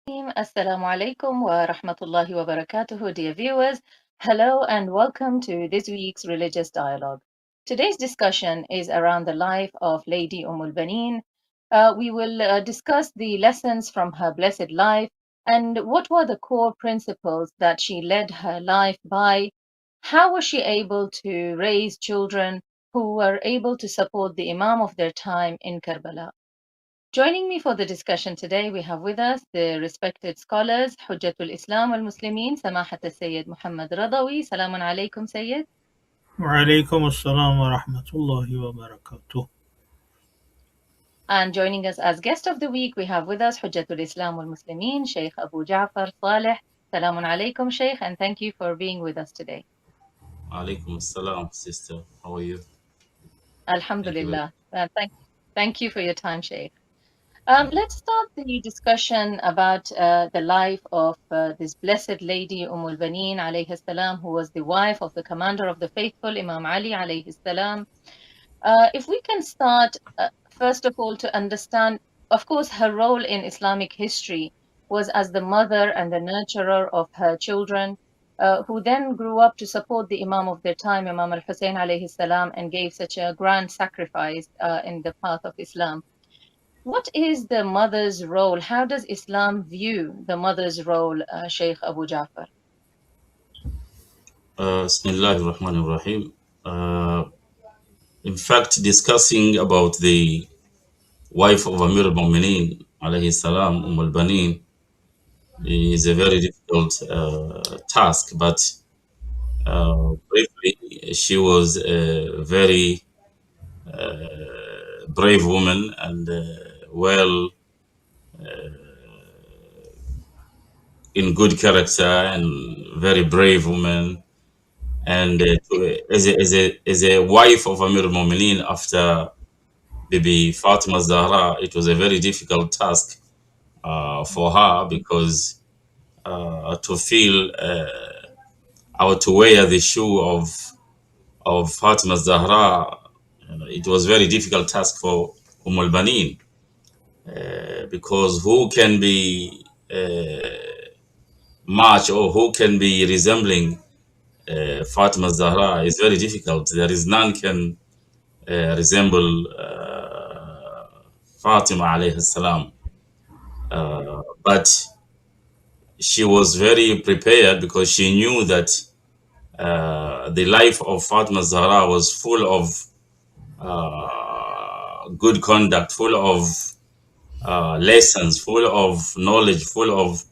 Assalamu alaikum wa rahmatullahi wa barakatuhu, dear viewers. Hello and welcome to this week's Religious Dialogue. Today's discussion is around the life of Lady Banin. We will discuss the lessons from her blessed life and what were the core principles that she led her life by. How was she able to raise children who were able to support the Imam of their time in Karbala? Joining me for the discussion today, we have with us the respected scholars, Hujjatul Islam wal Muslimin, Samahat Sayyid Muhammad Razavi. Salamun alaikum, Sayyid. وعليكم السلام ورحمة الله وبركاته. And joining us as guest of the week, we have with us Hujjatul Islam wal Muslimin, Sheikh Abu Jaffer Saleh. Salamun alaikum, Sheikh, and thank you for being with us today. Alaikum assalam, sister. How are you? Thank you very Alhamdulillah. Thank you for your time, Sheikh. Let's start the discussion about the life of this blessed lady, Banin alayhi salam, who was the wife of the commander of the faithful, Imam Ali alayhi salam. If we can start, first of all, to understand, of course, her role in Islamic history was as the mother and the nurturer of her children, who then grew up to support the Imam of their time, Imam al-Hussain alayhi salam, and gave such a grand sacrifice in the path of Islam. What is the mother's role? How does Islam view the mother's role, Sheikh Abu Jaffer? Bismillahir Rahmanir Rahim. In fact, discussing about the wife of Amir al-Mu'mineen, alayhi salam, Banin, is a very difficult task, but briefly, she was a very brave woman and well in good character and very brave woman. And as a wife of Amir al-Mu'mineen after Bibi Fatima Zahra, it was a very difficult task for her because to feel or to wear the shoe of Fatima Zahra, it was very difficult task for Banin because who can be match or who can be resembling Fatima Zahra is very difficult. There is none can resemble Fatima alayhi salam. But she was very prepared because she knew that the life of Fatima Zahra was full of good conduct, full of lessons, full of knowledge, full of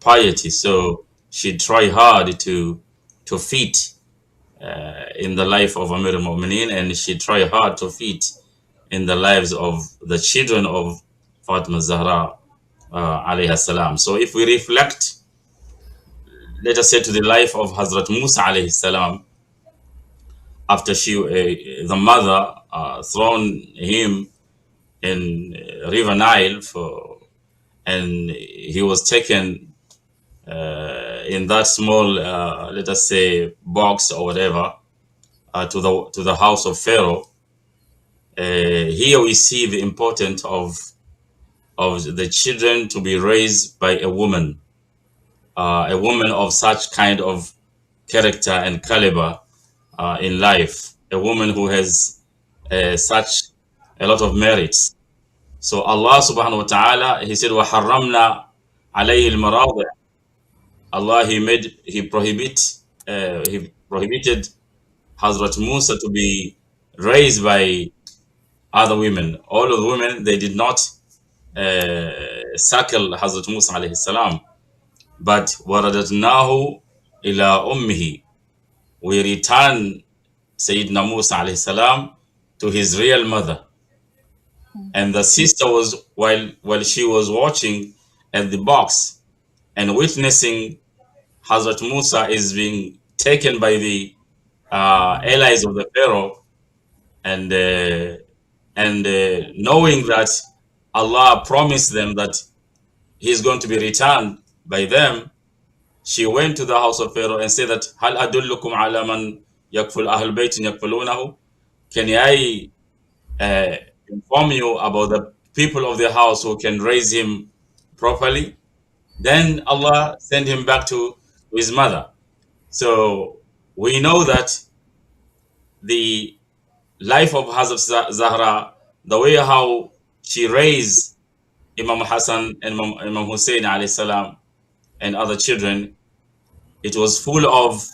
piety. So she tried hard to fit in the life of Amir al-Mu'mineen, and she tried hard to fit in the lives of the children of Fatima Zahra alayhi salam. So if we reflect, let us say, to the life of Hazrat Musa alayhi salam, after the mother thrown him in River Nile and he was taken in that small, let us say, box or whatever, to the house of Pharaoh. Here we see the importance of the children to be raised by a woman of such kind of character and caliber in life, a woman who has such a lot of merits. So Allah subhanahu wa ta'ala, He said, وَحَرَّمْنَا عَلَيْهِ الْمَرَاضِعَ. Allah, He prohibited Hazrat Musa to be raised by other women. All of the women, they did not suckle Hazrat Musa alayhi salam. But وَرَدَدْنَاهُ إِلَىٰ أُمِّهِ. We return Sayyidina Musa alayhi salam to his real mother. And the sister was, while she was watching at the box and witnessing Hazrat Musa is being taken by the allies of the Pharaoh, and knowing that Allah promised them that he's going to be returned by them, she went to the house of Pharaoh and said that, هل أدلكم على من يكفل أهل بيت يكفلونه? Can I inform you about the people of the house who can raise him properly? Then Allah sent him back to his mother. So we know that the life of Hazrat Zahra, the way how she raised Imam Hasan and Imam Hussain alayhi salam and other children, it was full of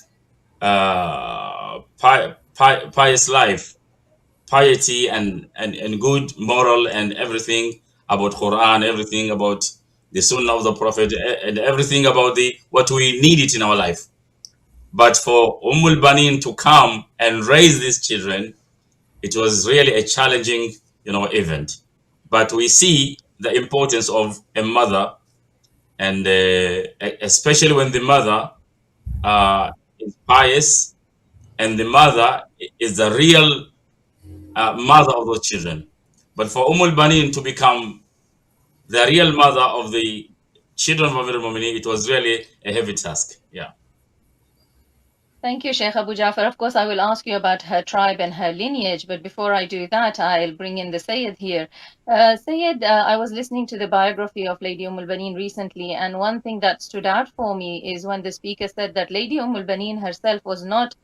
pious life, piety and good moral and everything about Quran, everything about the Sunnah of the Prophet, and everything about the what we needed in our life. But for Banin to come and raise these children, it was really a challenging, event. But we see the importance of a mother, and especially when the mother is pious, and the mother is the real mother of those children. But for Banin to become the real mother of the children of Amir al-Mu'minin, it was really a heavy task. Yeah. Thank you, Sheikh Abu Jaffer. Of course, I will ask you about her tribe and her lineage, but before I do that, I'll bring in the Sayyid here. Sayyid, I was listening to the biography of Lady Banin recently, and one thing that stood out for me is when the speaker said that Lady Banin herself was not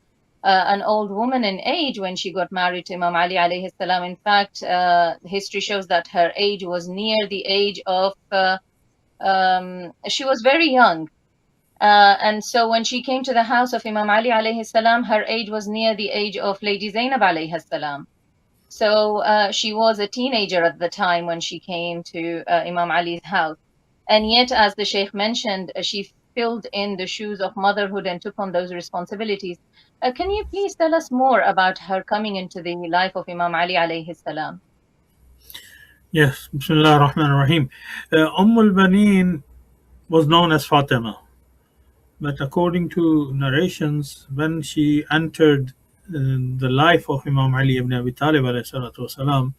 an old woman in age when she got married to Imam Ali alayhi salam. In fact, history shows that her age was near the age of, she was very young. And so when she came to the house of Imam Ali alayhi salam, her age was near the age of Lady Zainab alayhi salam. So she was a teenager at the time when she came to Imam Ali's house. And yet, as the Sheikh mentioned, she filled in the shoes of motherhood and took on those responsibilities. Can you please tell us more about her coming into the life of Imam Ali alayhi salam? Yes, Bismillah ar-Rahman ar-Rahim. Banin was known as Fatima, but according to narrations, when she entered the life of Imam Ali ibn Abi Talib alayhi salatu wasalam,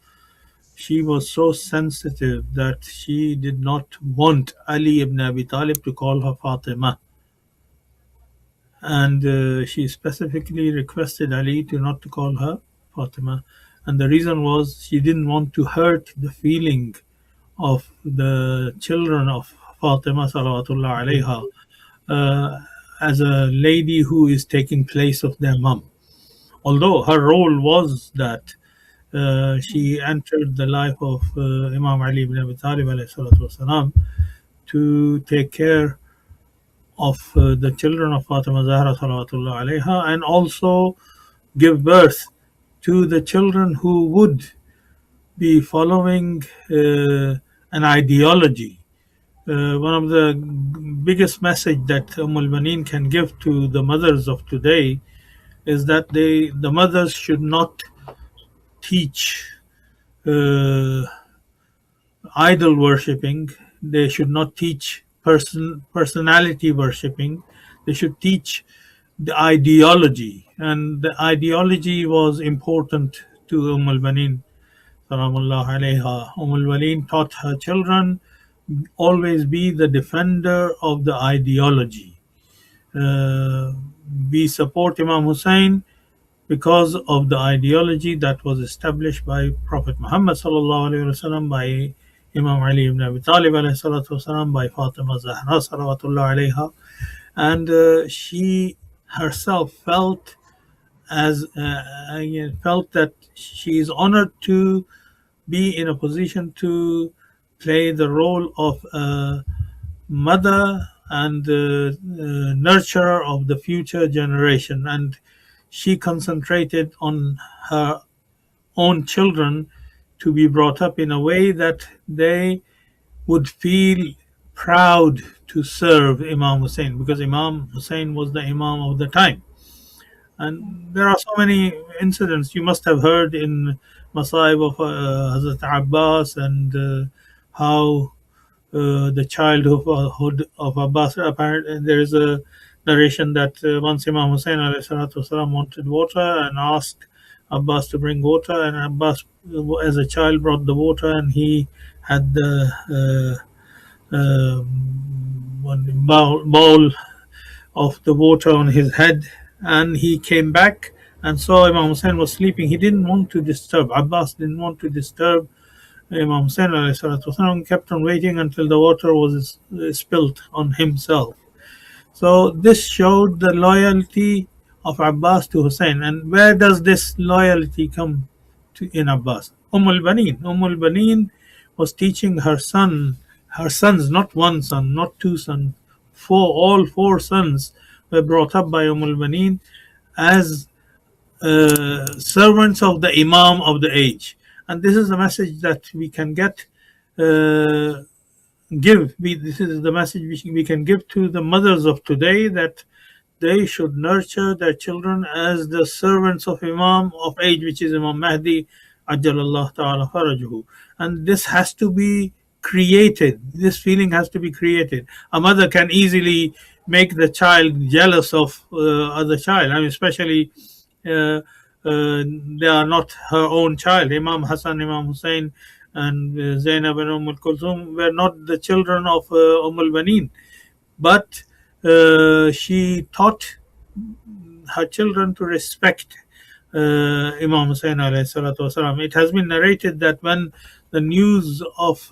she was so sensitive that she did not want Ali ibn Abi Talib to call her Fatima. And she specifically requested Ali to not to call her Fatima. And the reason was she didn't want to hurt the feeling of the children of Fatima salawatullah alayha, as a lady who is taking place of their mum. Although her role was that she entered the life of Imam Ali ibn Abi Talib alayhi salatu wasalam to take care of the children of Fatima Zahra salawatullah alayha, and also give birth to the children who would be following an ideology. One of the biggest message that Banin can give to the mothers of today is that the mothers should not teach uh, idol worshipping. They should not teach personality worshipping. They should teach the ideology, and the ideology was important to Banin. Salamullah alayha. Banin taught her children always be the defender of the ideology. Uh, we support Imam Hussain because of the ideology that was established by Prophet Muhammad sallallahu alaihi wasallam, by Imam Ali ibn Abi Talib alayhi salatu wasalam, by Fatima Zahra salawatullah alayha, and she herself felt that she is honored to be in a position to play the role of a mother and nurturer of the future generation, and she concentrated on her own children to be brought up in a way that they would feel proud to serve Imam Hussain, because Imam Hussain was the Imam of the time. And there are so many incidents you must have heard in Masaib of Hazrat Abbas, and how the childhood of Abbas. Apparently, there is a narration that once Imam Hussain alayhi salatu wasalam wanted water and asked Abbas to bring water, and Abbas, as a child, brought the water, and he had the bowl of the water on his head, and he came back and saw Imam Hussain was sleeping. He didn't want to disturb. Abbas didn't want to disturb Imam Hussain والسلام, kept on waiting until the water was spilt on himself. So this showed the loyalty of Abbas to Hussain. And where does this loyalty come to in Abbas? Ummul Banin. Ummul Banin was teaching her sons, not one son, not two sons, all four sons were brought up by Ummul Banin as servants of the Imam of the age. And this is the message that we can uh, this is the message we can give to the mothers of today, that they should nurture their children as the servants of Imam of age, which is Imam Mahdi, Ajjalallah Ta'ala Farajuhu. And this has to be created. This feeling has to be created. A mother can easily make the child jealous of other child. I mean, especially they are not her own child. Imam Hasan, Imam Hussain, and Zainab and Ummul Kulthum were not the children of Ummul Banin, but she taught her children to respect Imam Hussain alayhi salatu wasalam. It has been narrated that when the news of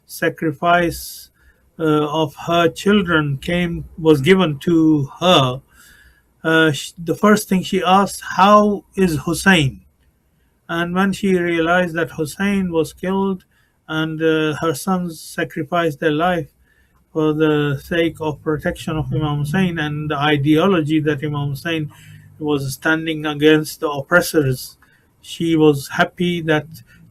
sacrifice of her children was given to her, the first thing she asked, "How is Hussain?" And when she realized that Hussain was killed and her sons sacrificed their life for the sake of protection of Imam Hussain and the ideology that Imam Hussain was standing against the oppressors, she was happy that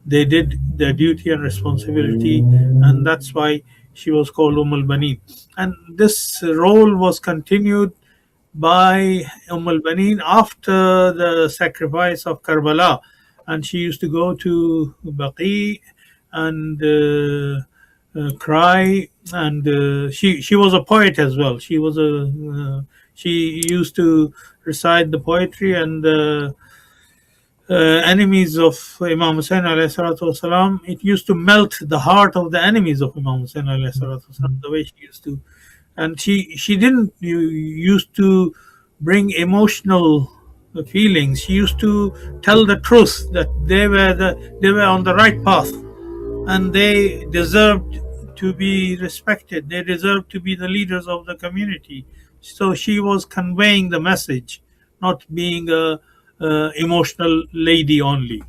they did their duty and responsibility, and that's why she was called Ummul Banin. And this role was continued by Banin after the sacrifice of Karbala, and she used to go to Baqi and cry. And she was a poet as well. She used to recite the poetry, and enemies of Imam Hussain alayhi salatu wasalam, it used to melt the heart of the enemies of Imam Hussain alayhi salatu wasalam, the way she used to. And she didn't used to bring emotional feelings. She used to tell the truth, that they were on the right path, and they deserved to be respected. They deserved to be the leaders of the community. So she was conveying the message, not being a emotional lady only.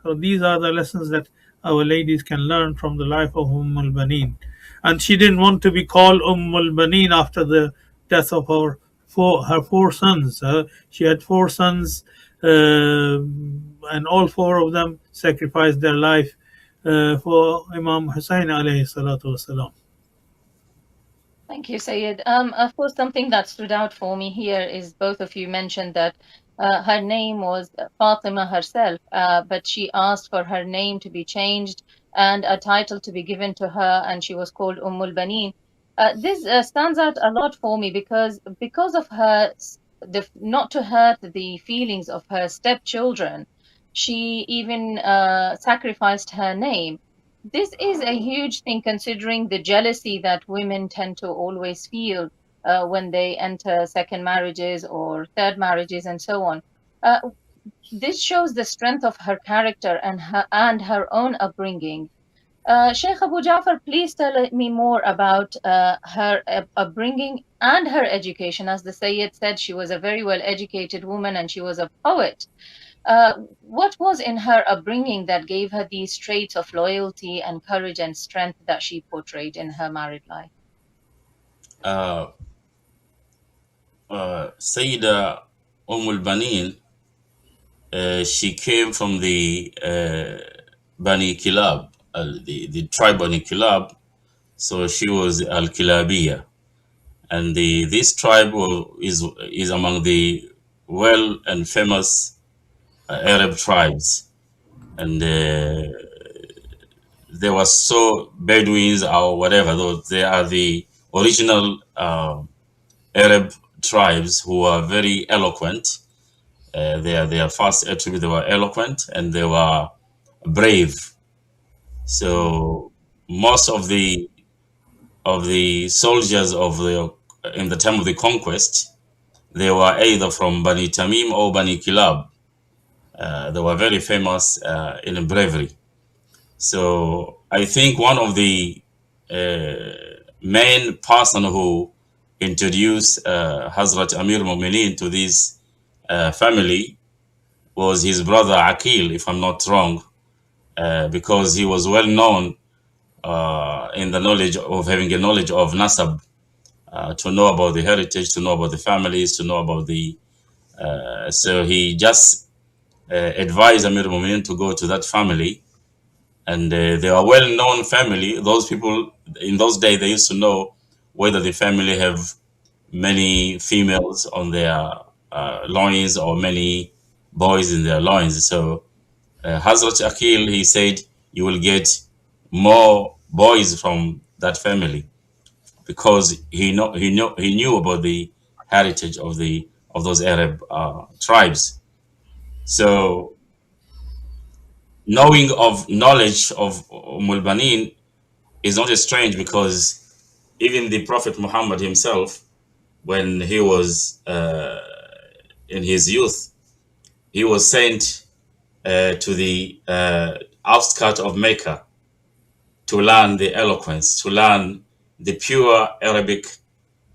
So these are the lessons that our ladies can learn from the life of Banin. And she didn't want to be called Banin after the death of her four sons. She had four sons, and all four of them sacrificed their life for Imam Hussain alayhi salatu wasalam. Thank you, Sayyid. Of course, something that stood out for me here is both of you mentioned that her name was Fatima herself, but she asked for her name to be changed and a title to be given to her, and she was called Ummul Banin. This stands out a lot for me because of her, not to hurt the feelings of her stepchildren, she even sacrificed her name. This is a huge thing considering the jealousy that women tend to always feel when they enter second marriages or third marriages and so on. This shows the strength of her character and her own upbringing. Sheikh Abu Jaffer, please tell me more about her upbringing and her education. As the Sayyid said, she was a very well educated woman and she was a poet. What was in her upbringing that gave her these traits of loyalty and courage and strength that she portrayed in her married life? Sayyida Banin, she came from the Bani Kilab, the tribe Bani Kilab, so she was Al-Kilabiyya. And this tribe is among the well and famous Arab tribes. And there was so Bedouins or whatever, though they are the original Arab tribes who are very eloquent. Their first attribute, they were eloquent and they were brave. So most of the soldiers in the time of the conquest, they were either from Bani Tamim or Bani Kilab. They were very famous in bravery. So I think one of the main person who introduced Hazrat Amir Mu'mineen to this family was his brother Aqeel, if I'm not wrong, because he was well known in the knowledge of having a knowledge of Nasab, to know about the heritage, to know about the families, to know about the. So he just advised Amir Mu'mineen to go to that family, and they are well-known family. Those people in those days, they used to know whether the family have many females on their loins or many boys in their loins. So Hazrat Aqeel, he said, you will get more boys from that family, because he knew about the heritage of those Arab tribes. So knowledge of Banin is not strange, because even the Prophet Muhammad himself, when he was in his youth, he was sent to the outskirts of Mecca to learn the eloquence, to learn the pure Arabic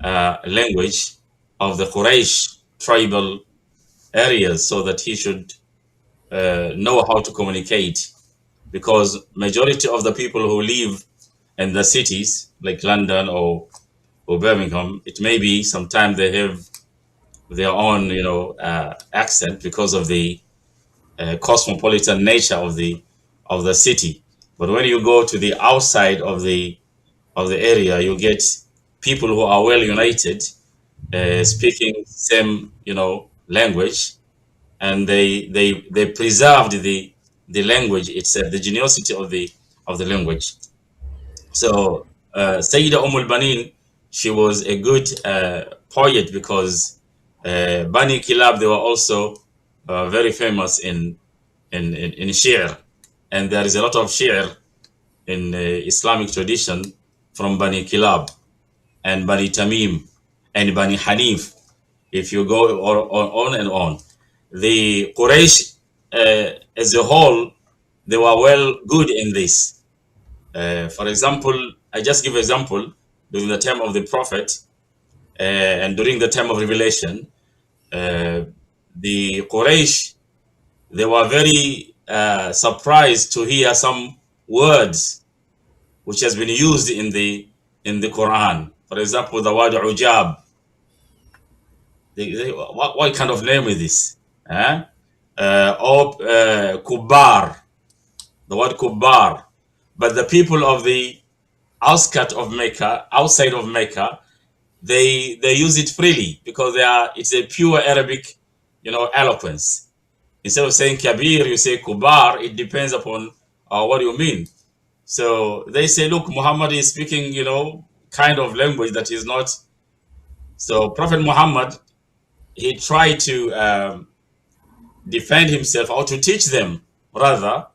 language of the Quraysh tribal areas, so that he should know how to communicate. Because majority of the people who live in the cities like London or Birmingham, it may be sometimes they have their own, accent, because of the cosmopolitan nature of the city. But when you go to the outside of the area, you get people who are well united, speaking same, language, and they preserved the language itself, the genuosity of the language. So Sayyida Banin, she was a good poet, because Bani Kilab, they were also very famous in shi'r, and there is a lot of shi'r in Islamic tradition from Bani Kilab and Bani Tamim and Bani Hanif. If you go on and on, the Quraysh as a whole, they were well good in this. For example, I just give example, during the time of the Prophet and during the time of revelation, the Quraysh, they were very surprised to hear some words which has been used in the Quran. For example, the word ujab. What kind of name is this? Or kubar, the word kubar. But the people of the outskirts of Mecca, outside of Mecca, they use it freely, because it's a pure Arabic, eloquence. Instead of saying kabir, you say kubar. It depends upon what you mean. So they say, look, Muhammad is speaking, kind of language that is not. So Prophet Muhammad, he tried to defend himself, or to teach them rather,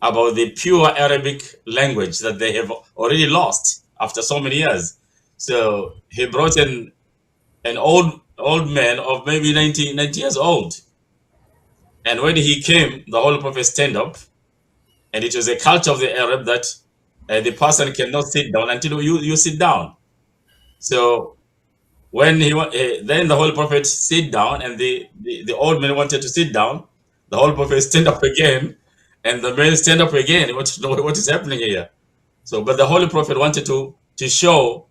about the pure Arabic language that they have already lost after so many years. So he brought an old man of maybe 90 years old. And when he came, the Holy Prophet stand up, and it was a culture of the Arab that the person cannot sit down until you sit down. So when then the Holy Prophet sit down, and the old man wanted to sit down, the Holy Prophet stand up again, and the man stand up again. He wanted to know what is happening here. So, but the Holy Prophet wanted to show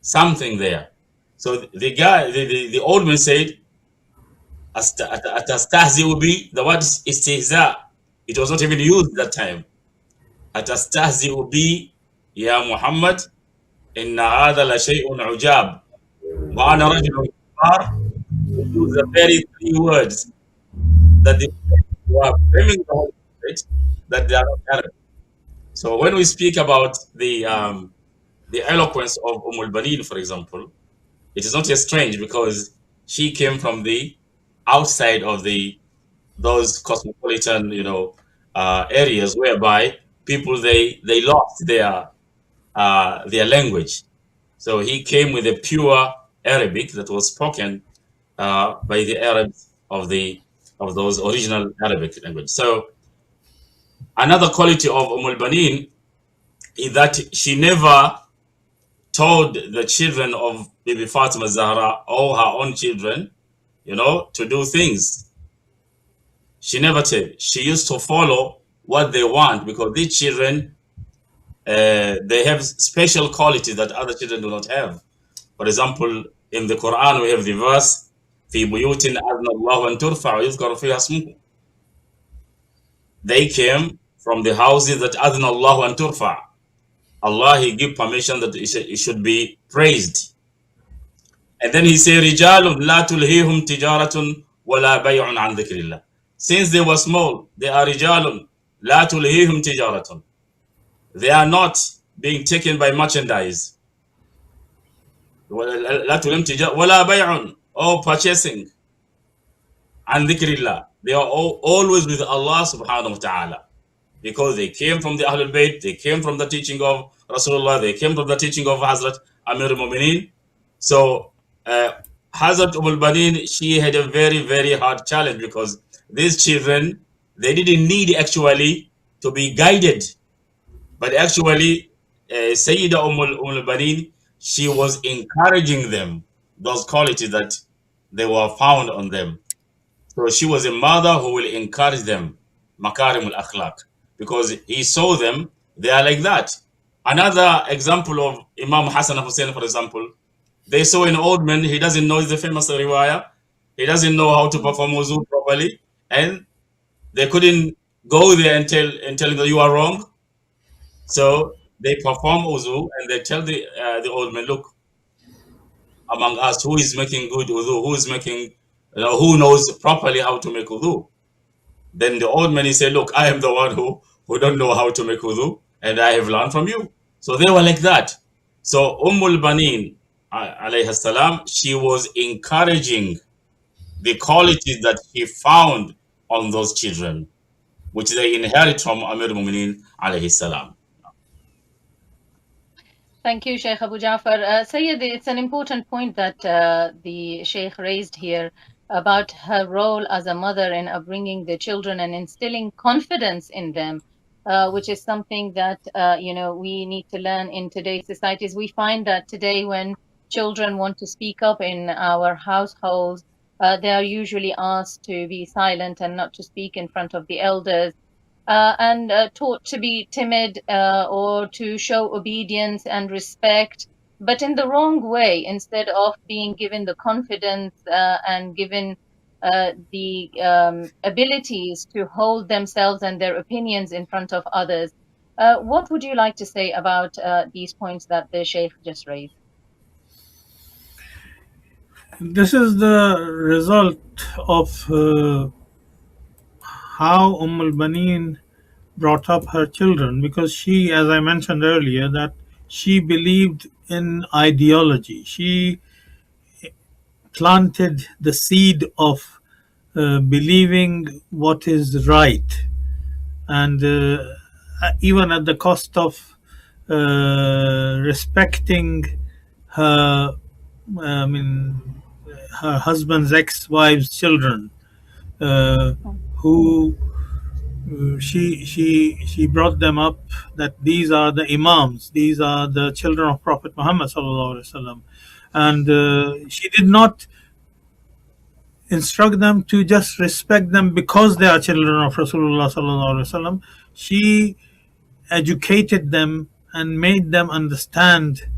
something there. So the guy, the old man said, "Atastahzi will be the word istihza." It was not even used that time. Atastahzi will be, ya Muhammad, inna hadha la shay'un ujab. Wa ana rajulun kafar. Use the very three words that the were blaming the Holy Prophet, that they are not Arab. So when we speak about the eloquence of Banin, for example, it is not just strange, because she came from the outside of those cosmopolitan, areas, whereby people they lost their language. So he came with a pure Arabic that was spoken by the Arabs of those original Arabic language. So Another quality of Banin is that she never told the children of Bibi Fatima Zahra or her own children, to do things. She never said. She used to follow what they want, because these children, they have special qualities that other children do not have. For example, in the Quran, we have the verse, في بيوت أذن الله أن ترفع ويذكر فيها اسمه. They came from the houses that أذن الله أن ترفع. Allah, He give permission that it should be praised. And then He say, رجال لا تلهيهم تجارة ولا بيع عن ذكر الله. Since they were small, they are رجال لا تلهيهم تجارة. They are not being taken by merchandise. لا تلهيهم تجارة ولا بيع, or purchasing. عن ذكر الله. They are always with Allah subhanahu wa ta'ala, because they came from the Ahlebait, they came from the teaching of Rasulullah, they came from the teaching of Hazrat Amir al-Mu'mineen. So Hazrat Banin, she had a very, very hard challenge, because these children, they didn't need actually to be guided, but actually Sayyida Ummul Banin, she was encouraging them, those qualities that they were found on them. So she was a mother who will encourage them, makarim al-akhlaq, because he saw them, they are like that. Another example of Imam Hasan and Hussain, for example, they saw an old man, he doesn't know the famous riwayah, he doesn't know how to perform wuzu properly, and they couldn't go there and tell him that you are wrong. So they perform wuzu and they tell the old man, look, among us, who is making good wudu, who knows properly how to make wudu? Then the old man, he said, look, I am the one who don't know how to make wudu, and I have learned from you. So they were like that. So Ummul Banin, alayhi salam, she was encouraging the qualities that she found on those children, which they inherit from Amir al-Mu'mineen alayhi salam. Thank you, Sheikh Abu Jaffer. Sayyid, it's an important point that the Sheikh raised here about her role as a mother in upbringing the children and instilling confidence in them, which is something that we need to learn in today's societies. We find that today, when children want to speak up in our households, they are usually asked to be silent and not to speak in front of the elders. And taught to be timid or to show obedience and respect, but in the wrong way, instead of being given the confidence and given the abilities to hold themselves and their opinions in front of others. What would you like to say about these points that the Sheikh just raised? This is the result of how Banin brought up her children, because she, as I mentioned earlier, that she believed in ideology. She planted the seed of believing what is right, and even at the cost of respecting her, her husband's ex-wife's children, who she brought them up that these are the Imams, these are the children of Prophet Muhammad sallallahu alaihi wasallam, and she did not instruct them to just respect them because they are children of Rasulullah sallallahu alaihi wasallam. She educated them and made them understand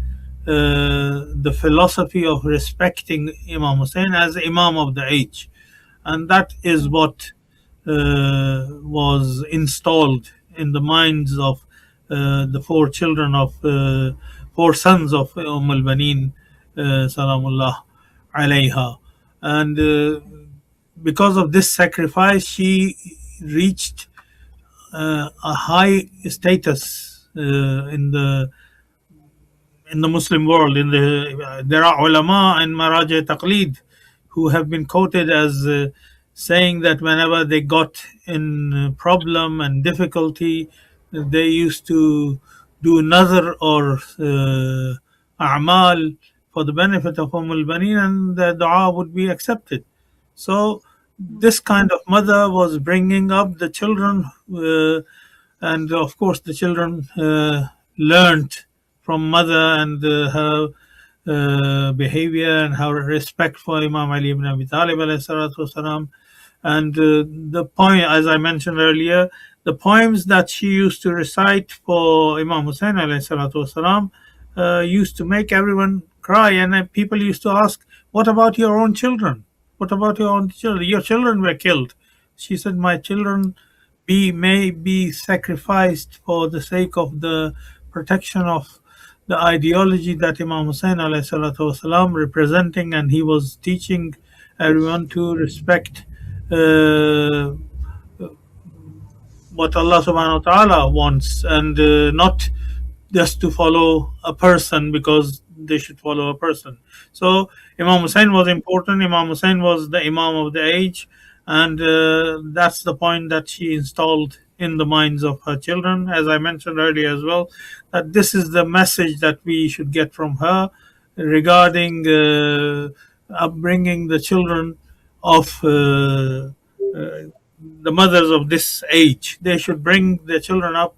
the philosophy of respecting Imam Hussain as Imam of the age, and that is what was installed in the minds of the four sons of Banin, Salamullah alayha. And because of this sacrifice, she reached a high status in the Muslim world. There are Allama and Maraja Taqleed who have been quoted as saying that whenever they got in problem and difficulty, they used to do nazar or a'mal for the benefit of Banin, and the dua would be accepted. So this kind of mother was bringing up the children and of course the children learned from mother and her behavior and her respect for Imam Ali ibn Abi Talib alayhi salatu wasalam. And the poem, as I mentioned earlier, the poems that she used to recite for Imam Hussain alayhi salatu wasalam used to make everyone cry. And people used to ask, "What about your own children? What about your own children? Your children were killed." She said, "My children may be sacrificed for the sake of the protection of the ideology that Imam Hussain alayhi salatu wasalam representing, and he was teaching everyone to respect uh, what Allah subhanahu wa ta'ala wants, and not just to follow a person because they should follow a person." So Imam Hussain was important. Imam Hussain was the Imam of the age, and that's the point that she installed in the minds of her children, as I mentioned earlier as well, that this is the message that we should get from her regarding upbringing the children of the mothers of this age. They should bring their children up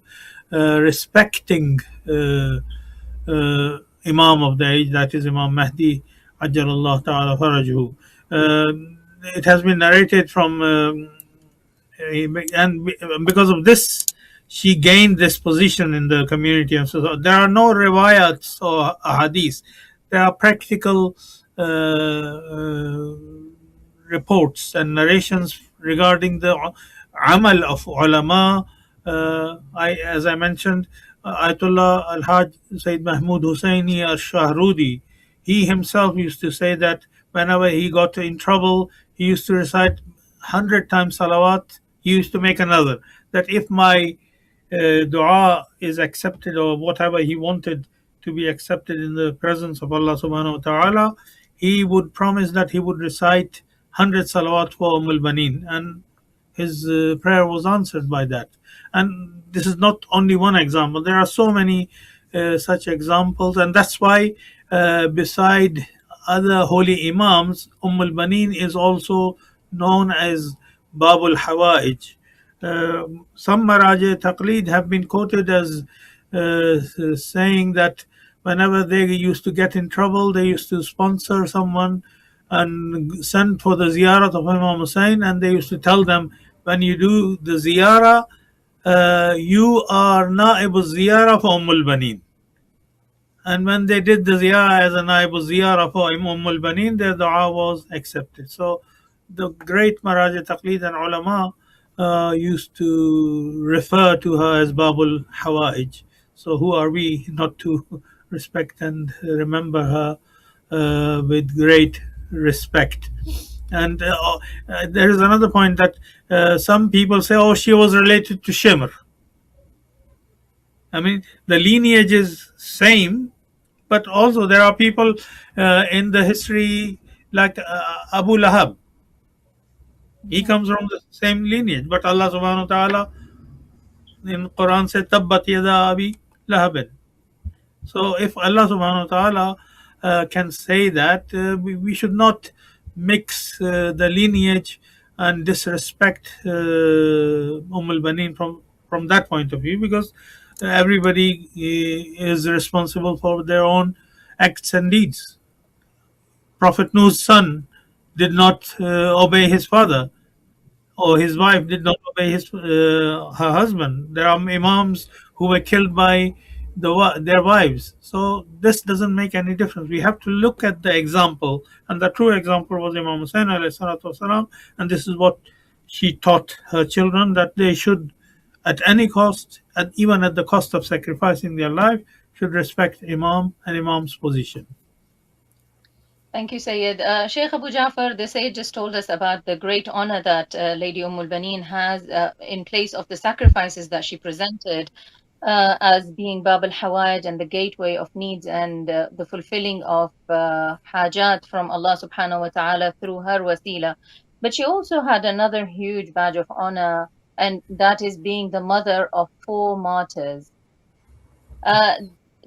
respecting Imam of the age, that is Imam Mahdi, Ajjalallah Ta'ala Farajuhu. It has been narrated from, and because of this, she gained this position in the community. And so there are no riwayats or hadiths. There are practical reports and narrations regarding the amal of ulama. As I mentioned, Ayatollah Al-Haj Sayyid Mahmud Hussaini al-Shahrudi, he himself used to say that whenever he got in trouble, he used to recite 100 times salawat. He used to make another, that if my dua is accepted, or whatever he wanted to be accepted in the presence of Allah subhanahu wa ta'ala, he would promise that he would recite 100 salawat for Banin, and his prayer was answered by that. And this is not only one example. There are so many such examples, and that's why beside other holy imams, Banin is also known as Babul Hawaij. Some Maraja Taqleed have been quoted as saying that whenever they used to get in trouble, they used to sponsor someone and send for the ziyarah of Imam Hussain, and they used to tell them, when you do the ziyarah, you are na'ib ziyarah for Banin. And when they did the ziyarah as a na'ib ziyarah for Banin, their dua was accepted. So the great Maraja Taqleed and ulama used to refer to her as Babul Hawaij. So who are we not to respect and remember her with great respect? And there is another point that some people say, "Oh, she was related to Shimr." I mean, the lineage is same, but also there are people in the history like Abu Lahab. He comes from the same lineage, but Allah subhanahu wa ta'ala in Quran said, "Tabbat yada abi lahabin." So if Allah subhanahu wa ta'ala can say that, we should not mix the lineage and disrespect Banin from that point of view, because everybody is responsible for their own acts and deeds. Prophet Nuh's son did not obey his father, or his wife did not obey her husband. There are imams who were killed by their wives. So this doesn't make any difference. We have to look at the example, and the true example was Imam Hussain alayhi salatu wasalam, and this is what she taught her children, that they should, at any cost, and even at the cost of sacrificing their life, should respect Imam and Imam's position. Thank you, Sayyid. Sheikh Abu Jaffer, the Sayyid just told us about the great honor that Lady Banin has in place of the sacrifices that she presented as being Bab al-Hawaj and the gateway of needs and the fulfilling of hajat from Allah subhanahu wa ta'ala through her wasila. But she also had another huge badge of honor, and that is being the mother of 4 martyrs.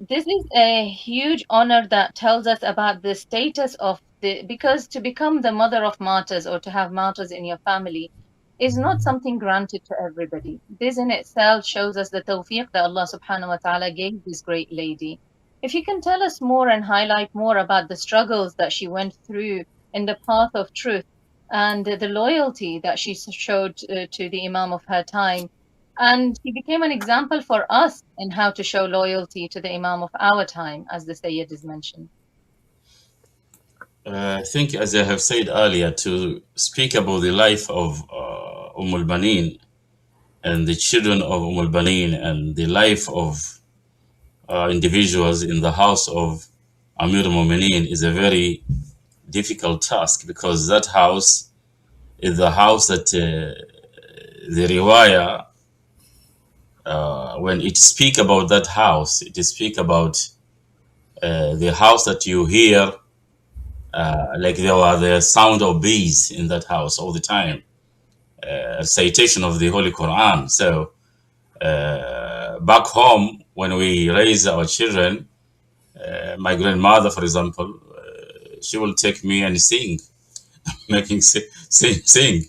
This is a huge honor that tells us about the status of because to become the mother of martyrs, or to have martyrs in your family, is not something granted to everybody. This in itself shows us the tawfiq that Allah subhanahu wa ta'ala gave this great lady. If you can tell us more and highlight more about the struggles that she went through in the path of truth and the loyalty that she showed to the Imam of her time. And he became an example for us in how to show loyalty to the Imam of our time, as the Sayyid is mentioned. I think, as I have said earlier, to speak about the life of Ummul Banin and the children of Ummul Banin and the life of individuals in the house of Amir al-Mu'mineen is a very difficult task, because that house is the house that the riwayah, when it speak about that house, it speak about the house that you hear, like there were the sound of bees in that house all the time, citation of the Holy Quran. So back home, when we raise our children, my grandmother, for example, she will take me and sing, making sing.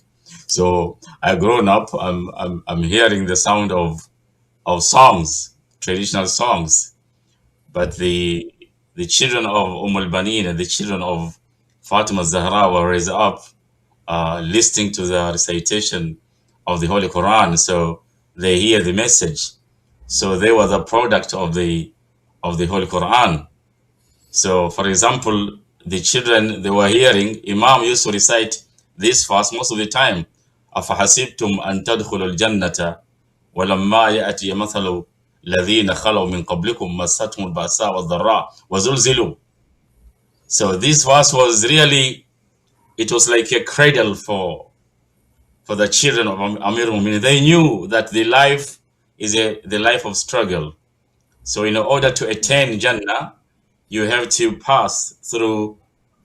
So I grown up. I'm hearing the sound of songs, traditional songs. But the children of Banin and the children of Fatima Zahra were raised up listening to the recitation of the Holy Quran. So they hear the message. So they were the product of the Holy Quran. So, for example, the children, they were hearing, Imam used to recite this verse most of the time. أَفَحَسِبْتُمْ أَن تَدْخُلُوا الْجَنَّةَ وَلَمَّا يَأْتِيَ مَثَلُ الَّذِينَ خَلَوْا مِنْ قَبْلِكُمْ مَسَّتْهُمُ الْبَأْسَاءُ وَالضَّرَّاءُ وَزُلْزِلُوا. So this verse was really, it was like a cradle for the children of Amir al-Mu'minin. They knew that the life is the life of struggle. So in order to attain Jannah, you have to pass through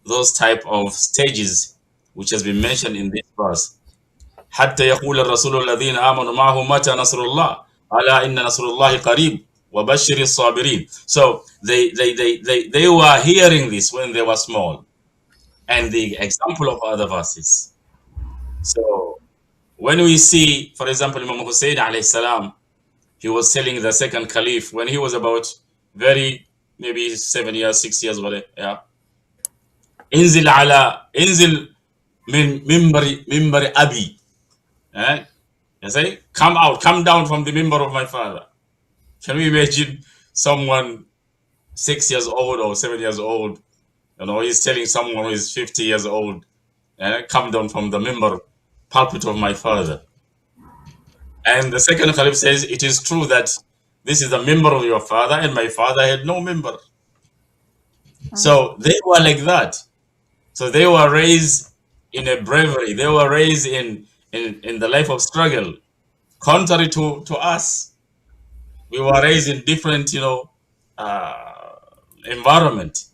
those type of stages which has been mentioned in this verse. حتى يقول الرسول الذين آمنوا معه متى نصر الله ألا إن نصر الله قريب وبشر الصابرين. So they were hearing this when they were small, and the example of other verses. So when we see, for example, Imam Hussain alayhi salam, he was telling the second caliph when he was about maybe 7 years, 6 years, whatever. Yeah. انزل من منبر أبي. You say, come down from the member of my father. Can we imagine someone 6 years old or 7 years old, he's telling someone who is 50 years old, come down from the member pulpit of my father. And the second caliph says, it is true that this is the member of your father, and my father had no member. So they were like that. So they were raised in a bravery. They were raised in the life of struggle. Contrary to us, we were raised in different, environment.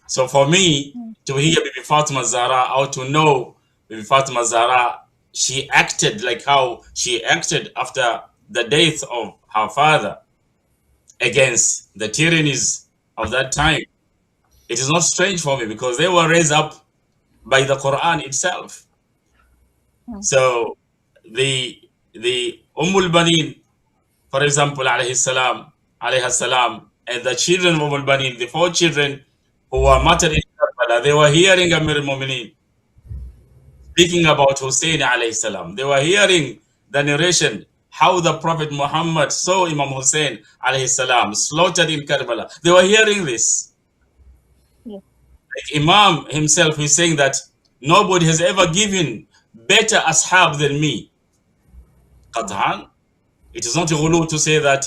So for me to hear Bibi Fatima Zahra, or to know Bibi Fatima Zahra, she acted like how she acted after the death of her father against the tyrannies of that time. It is not strange for me, because they were raised up by the Quran itself. So the Ummul Banin, for example, alayhi salam, and the children of Ummul Banin, the 4 children who were martyred in Karbala, they were hearing Amir al-Mu'mineen speaking about Hussain alayhi salam. They were hearing the narration, how the Prophet Muhammad saw Imam Hussain alayhi salam slaughtered in Karbala. They were hearing this. Like Imam himself is saying that nobody has ever given better ashab than me. Qat'an. It is not a ghulu to say that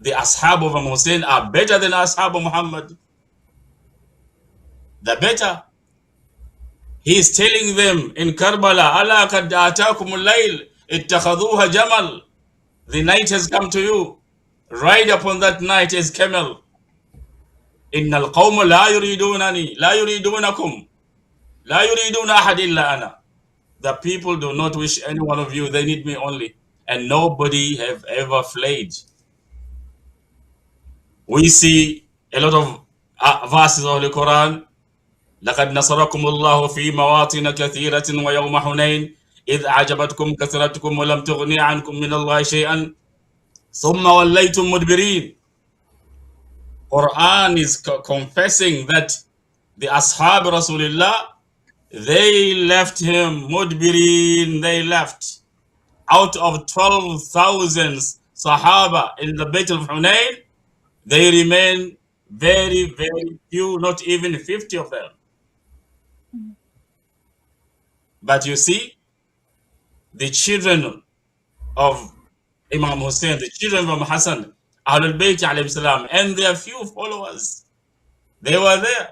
the ashab of Imam Hussain are better than ashab of Muhammad. The better. He is telling them in Karbala, Allah qad ataakumul layl ittakhadhuha jamal. The night has come to you. Ride upon that night as camel. Innal qawma la yuridunani, la yuridunakum, la yuriduna ahad illa ana. The people do not wish any one of you, they need me only. And nobody have ever fled. We see a lot of verses of the Quran. لقد نصركم الله في مواطن كثيرة ويوم حنين إذ أعجبتكم كثرتكم ولم تغني عنكم من الله شيئا ثم وليتم مدبرين. Quran is confessing that the Ashab Rasulullah, they left him mudbirin, they left. Out of 12,000 Sahaba in the Battle of Hunayn, they remain very, very few, not even 50 of them. But you see, the children of Imam Hussain, the children of Hasan, Ahlebait alayhi salam, and their few followers, they were there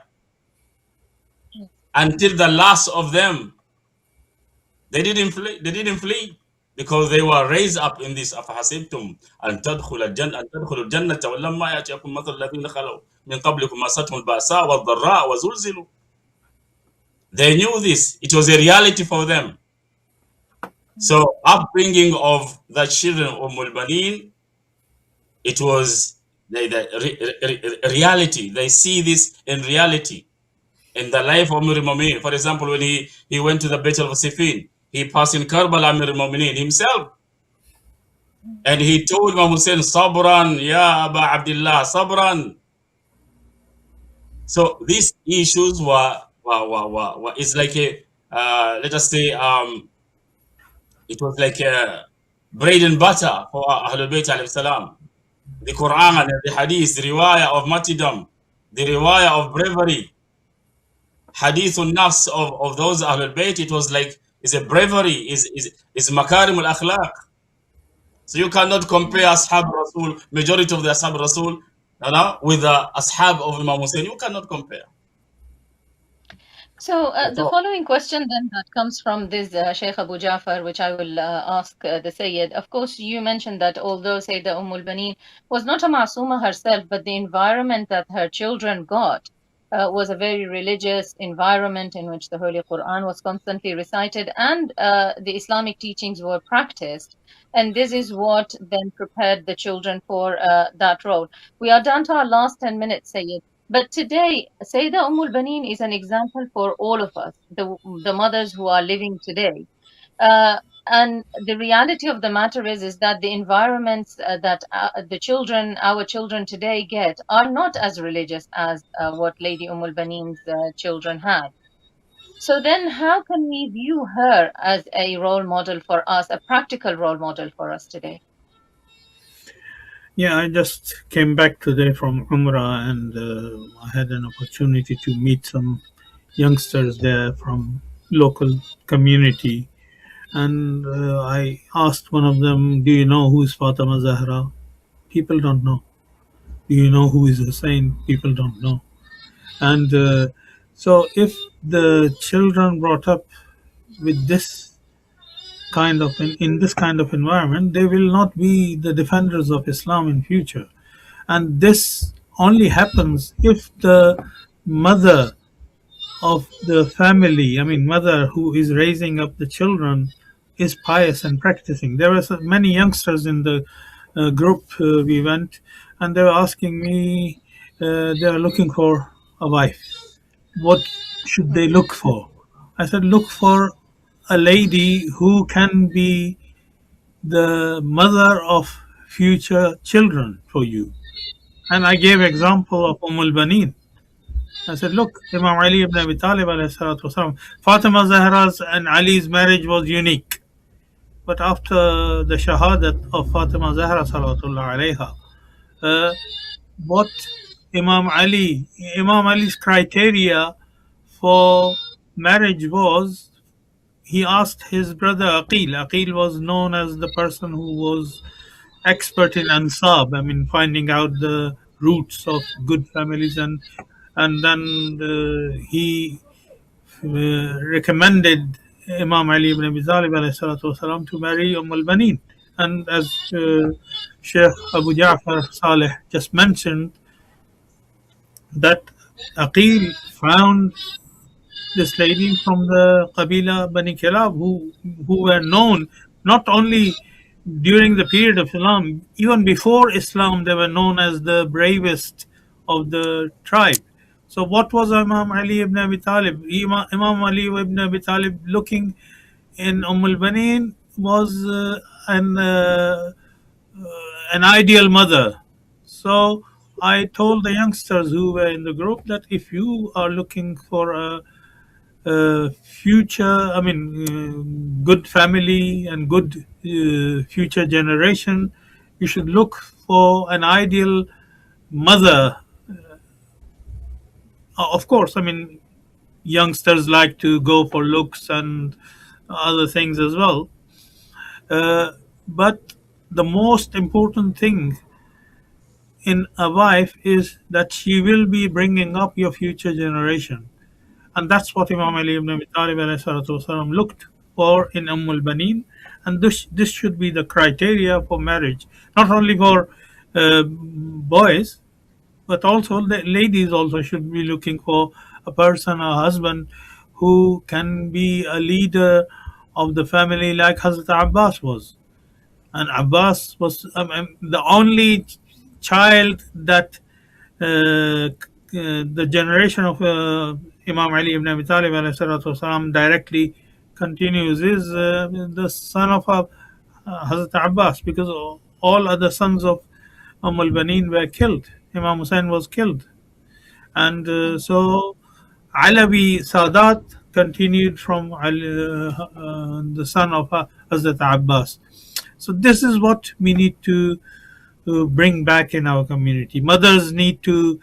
until the last of them. They didn't flee. They didn't flee because they were raised up in this. أفحسبتم أن تدخلوا الجنة ولما يأتيكم مثل الذين خلوا من قبلكم مستهم البأساء والضراء وزلزلوا. They knew this. It was a reality for them. So upbringing of the children of Ummul Banin, it was the reality. They see this in reality in the life of Amir al-Mu'minin. For example, when he went to the Battle of Siffin, he passed in Karbala Amir al-Mu'minin himself. And he told Imam Hussain, Sabran, Ya Aba Abdullah, Sabran. So these issues were it's like a, let us say, it was like a bread and butter for Ahlebait alayhi salam. The Quran, the Hadith, the riwayah of martyrdom, the riwayah of bravery, Hadith nafs of those Ahlul Bayt, it was like, is a bravery, is makarim al-akhlaq. So you cannot compare Ashab Rasul, majority of the Ashab Rasul, with the Ashab of Imam Hussain. You cannot compare. So the following question then that comes from this Sheikh Abu Jaffer, which I will ask the Sayyid. Of course, you mentioned that although Sayyidah Ummul Banin was not a Masuma herself, but the environment that her children got was a very religious environment in which the Holy Quran was constantly recited and the Islamic teachings were practiced. And this is what then prepared the children for that role. We are down to our last 10 minutes, Sayyid. But today, Sayyidah Ummul Banin is an example for all of us, the mothers who are living today. And the reality of the matter is that the environments that our children today get are not as religious as what Lady Ummul Banin's children had. So then how can we view her as a role model for us, a practical role model for us today? Yeah, I just came back today from Umrah, and I had an opportunity to meet some youngsters there from local community. And I asked one of them, "Do you know who is Fatima Zahra?" People don't know. "Do you know who is Hussain?" People don't know. And so, if the children brought up with this kind of in this kind of environment, they will not be the defenders of Islam in future. And this only happens if the mother of the family, I mean mother who is raising up the children, is pious and practicing. There were many youngsters in the group we went, and they were asking me, they are looking for a wife. What should they look for? I said, look for a lady who can be the mother of future children for you. And I gave example of Banin. I said, look, Imam Ali ibn Abi Talib alayhi salatu wasalam, Fatima Zahra's and Ali's marriage was unique. But after the shahadat of Fatima Zahra salawatullah alayha, what Imam Ali's criteria for marriage was, he asked his brother Aqeel. Aqeel was known as the person who was expert in ansab, I mean, finding out the roots of good families, and then he recommended Imam Ali ibn Abi Talib alayhi salatu wasalam to marry Banin. And as Sheikh Abu Jaffer Saleh just mentioned, that Aqeel found this lady from the Qabila Bani Kilab who were known not only during the period of Islam, even before Islam, they were known as the bravest of the tribe. So what was Imam Ali ibn Abi Talib? Imam Ali ibn Abi Talib looking in Banin was an an ideal mother. So I told the youngsters who were in the group that if you are looking for a future, I mean, good family and good future generation, you should look for an ideal mother. Of course, I mean, youngsters like to go for looks and other things as well. Uh, but the most important thing in a wife is that she will be bringing up your future generation. And that's what Imam Ali ibn Abi Talib alayhi salatu wasalam looked for in Banin. And this should be the criteria for marriage, not only for boys, but also the ladies also should be looking for a person, a husband, who can be a leader of the family like Hazrat Abbas was. And Abbas was the only child that the generation of Imam Ali ibn Abi Talib alayhi salatu wasalam directly continues is the son of Hazrat Abbas, because all other sons of Banin were killed. Imam Hussain was killed. And so Alawi Sadat continued from the son of Hazrat Abbas. So this is what we need to bring back in our community. Mothers need to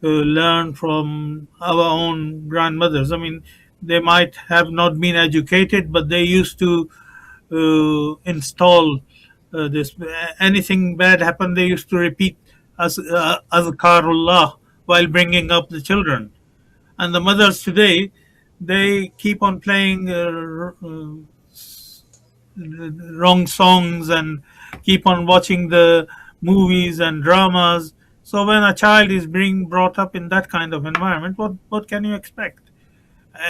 learn from our own grandmothers. I mean, they might have not been educated, but they used to install this. Anything bad happened, they used to repeat Azkarullah while bringing up the children. And the mothers today, they keep on playing wrong songs and keep on watching the movies and dramas. So when a child is being brought up in that kind of environment, what can you expect?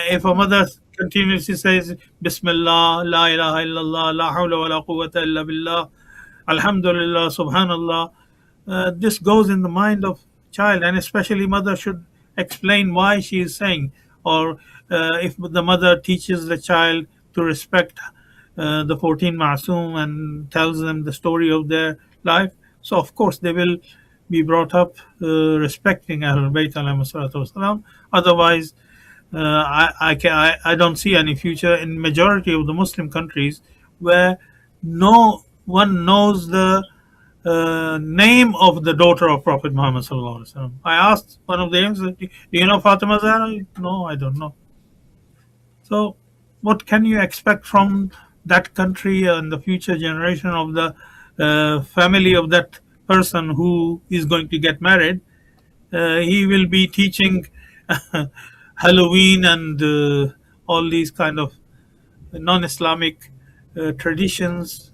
If a mother continuously says Bismillah, La ilaha illallah, La hawla wa la quwwata illa billah, Alhamdulillah, Subhanallah, this goes in the mind of child, and especially mother should explain why she is saying, or if the mother teaches the child to respect the 14 Ma'soom and tells them the story of their life, so of course they will be brought up respecting Ahlebait alayhi salatu wasalam. Otherwise, I don't see any future in majority of the Muslim countries where no one knows the name of the daughter of Prophet Muhammad sallallahu alaihi wasallam. I asked one of the youngsters, "Do you know Fatima Zahra?" No, I don't know. So, what can you expect from that country and the future generation of the family of that person who is going to get married? He will be teaching Halloween and all these kind of non-Islamic traditions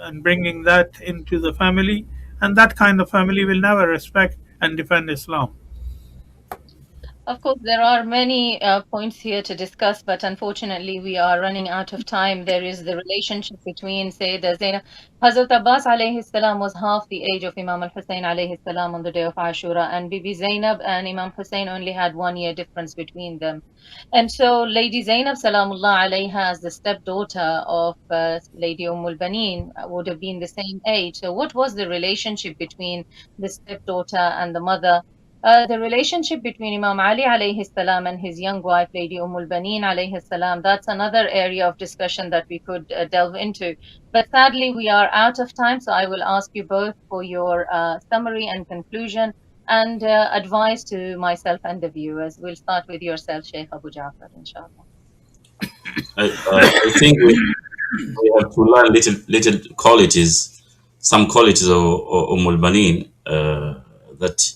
and bringing that into the family, and that kind of family will never respect and defend Islam. Of course, there are many points here to discuss, but unfortunately, we are running out of time. There is the relationship between Sayyidah Zainab. Hazrat Abbas alayhi salam was half the age of Imam al-Hussein alayhi salam on the day of Ashura, and Bibi Zainab and Imam Hussein only had 1 year difference between them. And so, Lady Zainab salamullah alayha, as the stepdaughter of Lady Ummul Banin, would have been the same age. So, what was the relationship between the stepdaughter and the mother? The relationship between Imam Ali alayhi salam and his young wife, Lady Ummul Banin alayhi salam, that's another area of discussion that we could delve into. But sadly, we are out of time, so I will ask you both for your summary and conclusion and advice to myself and the viewers. We'll start with yourself, Sheikh Abu Jaffer, inshallah. I think we have to learn little qualities, some qualities of Ummul Banin, that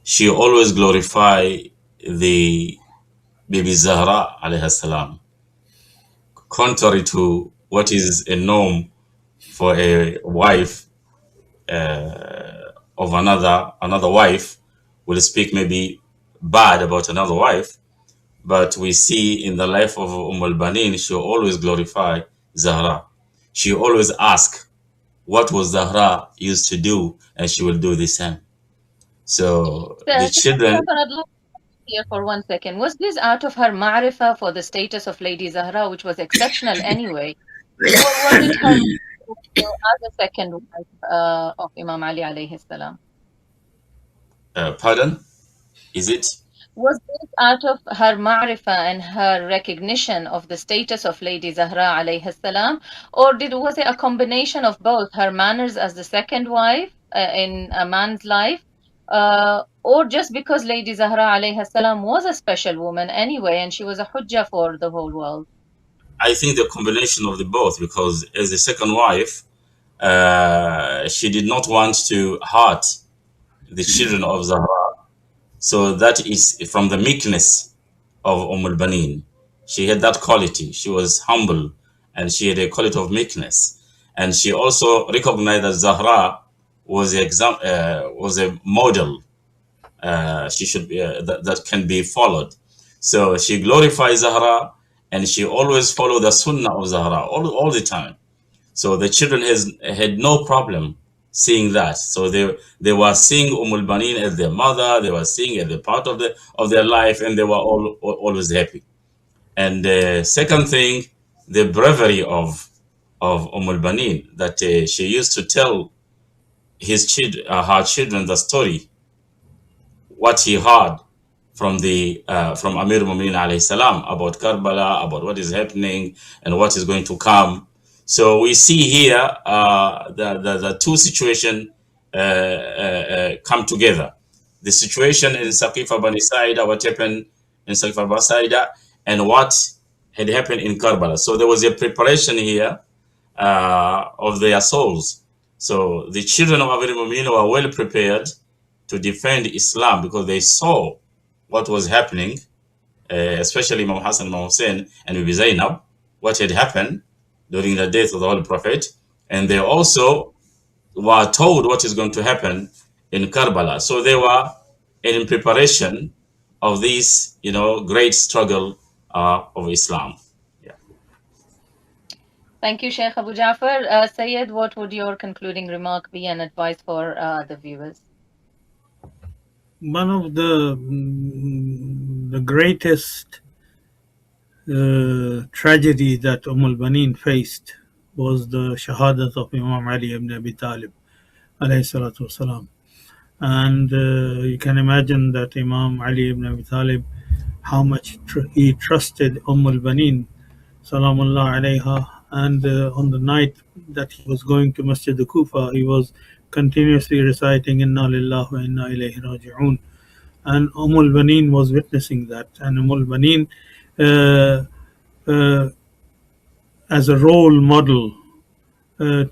she always glorify the Bibi Zahra alayhi salam, contrary to what is a norm for a wife of another wife will speak maybe bad about another wife. But we see in the life of Banin, she always glorify Zahra. She always ask what was Zahra used to do, and she will do the same. So the children. here for 1 second. Was this out of her ma'rifah for the status of Lady Zahra, which was exceptional anyway, or was it her as a second wife of Imam Ali alayhi salam? Pardon? Is it? Was this out of her ma'rifah and her recognition of the status of Lady Zahra alayhi salam, or was it a combination of both, her manners as the second wife in a man's life, or just because Lady Zahra alayhi salam was a special woman anyway and she was a hujjah for the whole world? I think the combination of the both, because as the second wife, she did not want to hurt the children of Zahra. So that is from the meekness of Banin. She had that quality. She was humble and she had a quality of meekness. And she also recognized that Zahra was a model. She should be, that can be followed. So she glorified Zahra and she always followed the sunnah of Zahra all the time. So the children had no problem seeing that. So they were seeing Banin as their mother. They were seeing as a part of their life, and they were always happy. And the second thing, the bravery of Banin, that she used to tell her children the story, what he heard from Amir Mu'minin alayhi salam about Karbala, about what is happening and what is going to come. So we see here the two situations come together. The situation in Saqifa Bani Saida, what happened in Saqifa Bani Saida, and what had happened in Karbala. So there was a preparation here of their souls. So the children of Amir Mu'minin were well prepared to defend Islam because they saw what was happening, especially Imam Hasan, Imam Hussain, and Bibi Zainab, what had happened during the death of the Holy Prophet. And they also were told what is going to happen in Karbala. So they were in preparation of this, great struggle of Islam. Yeah. Thank you, Sheikh Abu Jaffer. Sayyid, what would your concluding remark be and advice for the viewers? One of the greatest tragedy that Banin faced was the shahadat of Imam Ali ibn Abi Talib alayhi salatu wasalam. And you can imagine that Imam Ali ibn Abi Talib, how much he trusted Banin salamullah alayha, and on the night that he was going to Masjid al-Kufa, he was continuously reciting Inna lillahi wa inna ilayhi raji'un, and Banin was witnessing that. And Banin as a role model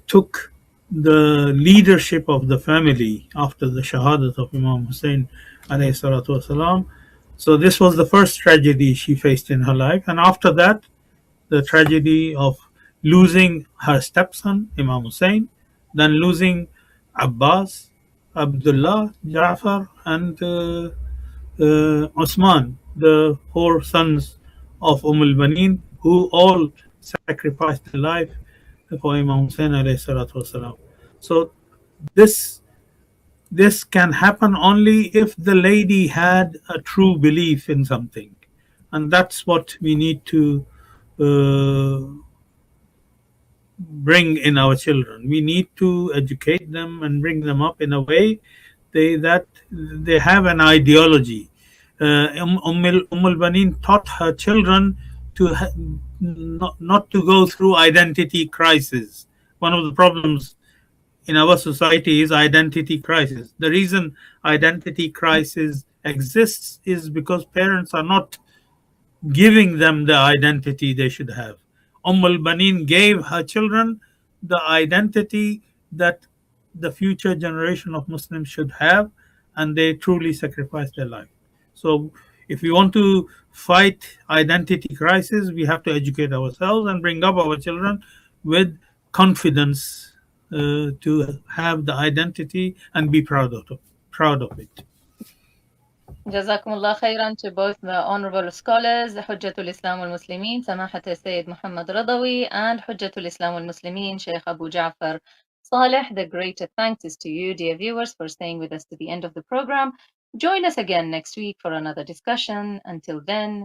took the leadership of the family after the shahadat of Imam Hussain alayhi salatu wasalam. So this was the first tragedy she faced in her life, and after that the tragedy of losing her stepson Imam Hussain, then losing Abbas, Abdullah, Jaffer, and Osman, the four sons of Banin, who all sacrificed their life for Imam Hussain alayhi salatu wasalam. So this can happen only if the lady had a true belief in something, and that's what we need to bring in our children. We need to educate them and bring them up in a way that they have an ideology. Ummul Banin taught her children to not to go through identity crisis. One of the problems in our society is identity crisis. The reason identity crisis exists is because parents are not giving them the identity they should have. Banin gave her children the identity that the future generation of Muslims should have, and they truly sacrificed their life. So, if we want to fight identity crisis, we have to educate ourselves and bring up our children with confidence to have the identity and be proud of it. Jazakumullah khairan to both the honorable scholars, Hujjatul Islam wal Muslimin, Samahat Sayyid Muhammad Radawi, and Hujjatul Islam wal Muslimin, Sheikh Abu Jaffer Saleh. The greatest thanks is to you, dear viewers, for staying with us to the end of the program. Join us again next week for another discussion. Until then,